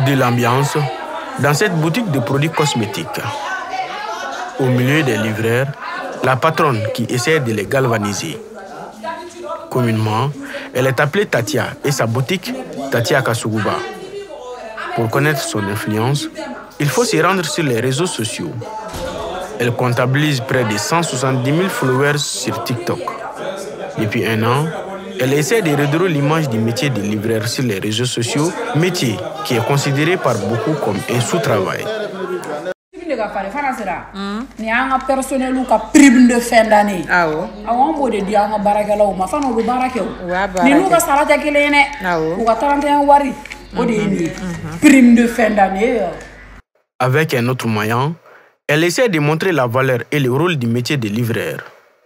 De l'ambiance dans cette boutique de produits cosmétiques. Au milieu des livreurs, la patronne qui essaie de les galvaniser. Communément, elle est appelée Tatia et sa boutique, Tatia Kasuguba. Pour connaître son influence, il faut s'y rendre sur les réseaux sociaux. Elle comptabilise près de 170 000 followers sur TikTok. Depuis un an, elle essaie de redorer l'image du métier de livreur sur les réseaux sociaux, métier qui est considéré par beaucoup comme un sous-travail. Personnel ou prime de fin d'année. On peut dire que barakelaw ma fana do barakew. Ni nous ka salata kelene. Ou ka 31 wari. O de prime de fin d'année. Avec un autre moyen, elle essaie de montrer la valeur et le rôle du métier de livreur.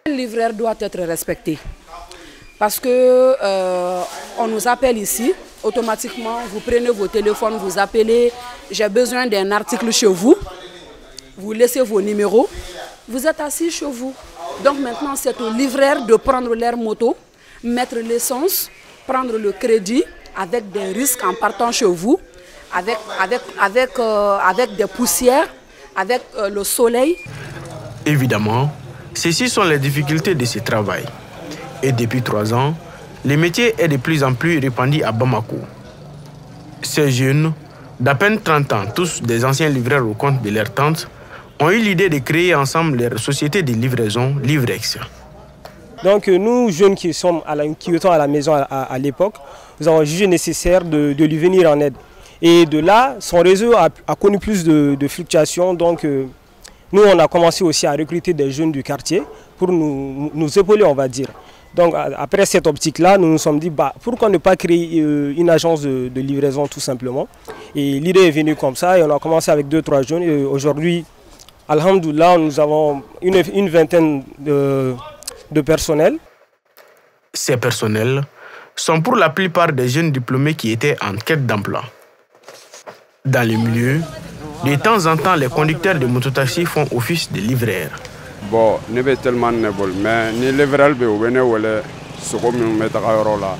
Le livreur doit être respecté. Parce que on nous appelle ici, automatiquement, vous prenez vos téléphones, vous appelez, j'ai besoin d'un article chez vous. Vous laissez vos numéros, vous êtes assis chez vous. Donc maintenant, c'est aux livreurs de prendre leur moto, mettre l'essence, prendre le crédit avec des risques en partant chez vous, avec des poussières, avec le soleil. Évidemment, ceci sont les difficultés de ce travail. Et depuis 3 ans, le métier est de plus en plus répandu à Bamako. Ces jeunes, d'à peine 30 ans, tous des anciens livreurs au compte de leur tante, ont eu l'idée de créer ensemble leur société de livraison Livrex. Donc nous, jeunes qui étions à la maison à l'époque, nous avons jugé nécessaire de lui venir en aide. Et de là, son réseau a connu plus de fluctuations. Donc nous, on a commencé aussi à recruter des jeunes du quartier pour nous épauler, on va dire. Donc après cette optique-là, nous nous sommes dit, pourquoi ne pas créer une agence de livraison tout simplement. Et l'idée est venue comme ça et on a commencé avec 2-3 jeunes. Et aujourd'hui, alhamdoulilah, nous avons une vingtaine de personnels. Ces personnels sont pour la plupart des jeunes diplômés qui étaient en quête d'emploi. Dans le milieu, de temps en temps, les conducteurs de mototaxi font office de livreurs. Bon, ne bɛ tellement ne bol mais ni livreur bɛ u bɛ ne wele sogo minnu bɛ taga yɔrɔ la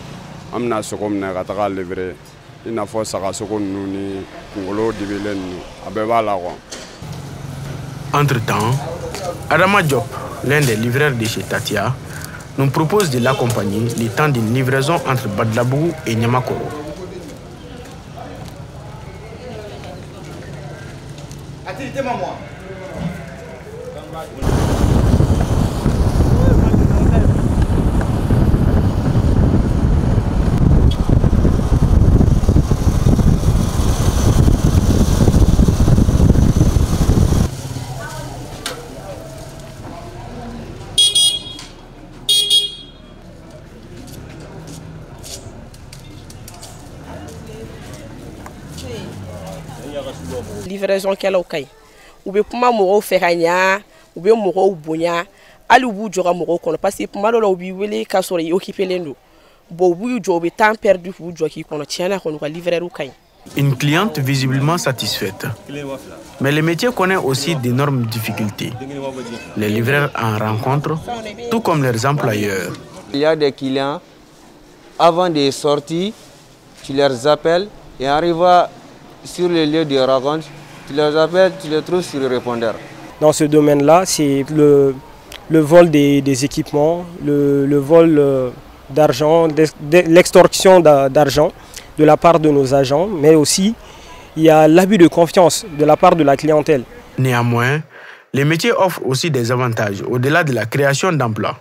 an bɛna sogo minɛ ka taga livrer i n'a fɔ saga sogo ninnu ni kunkolo dibilen ninnu a bɛɛ b'a la quoi. Entre-temps, Adama Diop, l'un des livreurs de chez Tatia, nous propose de l'accompagner le temps d'une livraison entre Badlabougou et Niamakoro. Livraison kɛlaw ka ɲi u bɛ kuma mɔgɔw fɛ ka ɲa u bɛ mɔgɔw bonya hali u b'u jɔ ka mɔgɔw kɔnɔ parce que kuma dɔ la u b'i wele k'a sɔrɔ i occupelen don bon u b'u jɔ u bɛ temps perdu k'u jɔ k'i kɔnɔ tiɲɛna kɔni u ka livreur ka ɲi. Une cliente visiblement satisfaite. Mais le métier connaît aussi d'énormes difficultés. Les livreurs en rencontrent, tout comme leurs employeurs. Il y a des clients, avant de sortir, tu les appelles et arrivant sur le lieu de rencontre, tu les appelles, tu les trouves sur le répondeur. Dans ce domaine-là, c'est le vol des équipements, le vol d'argent, l'extorsion d'argent de la part de nos agents, mais aussi il y a l'abus de confiance de la part de la clientèle. Néanmoins, les métiers offrent aussi des avantages au-delà de la création d'emplois.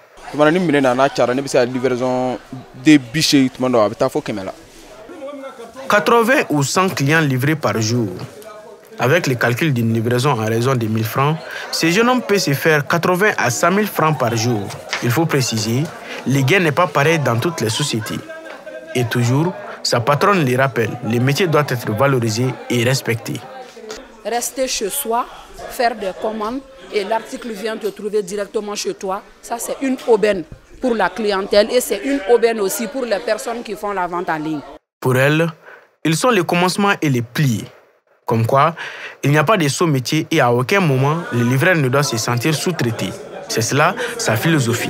80 ou 100 clients livrés par jour. Avec le calcul d'une livraison en raison de 1000 francs, ce jeune homme peut se faire 80 à 100 000 francs par jour. Il faut préciser, le gain n'est pas pareil dans toutes les sociétés. Et toujours, sa patronne le rappelle, le métier doit être valorisé et respecté. Rester chez soi, faire des commandes et l'article vient te trouver directement chez toi, ça c'est une aubaine pour la clientèle et c'est une aubaine aussi pour les personnes qui font la vente en ligne. Pour elle, ils sont le commencement et les pliés. Comme quoi, il n'y a pas de saut métier et à aucun moment, le livreur ne doit se sentir sous-traité. C'est cela sa philosophie.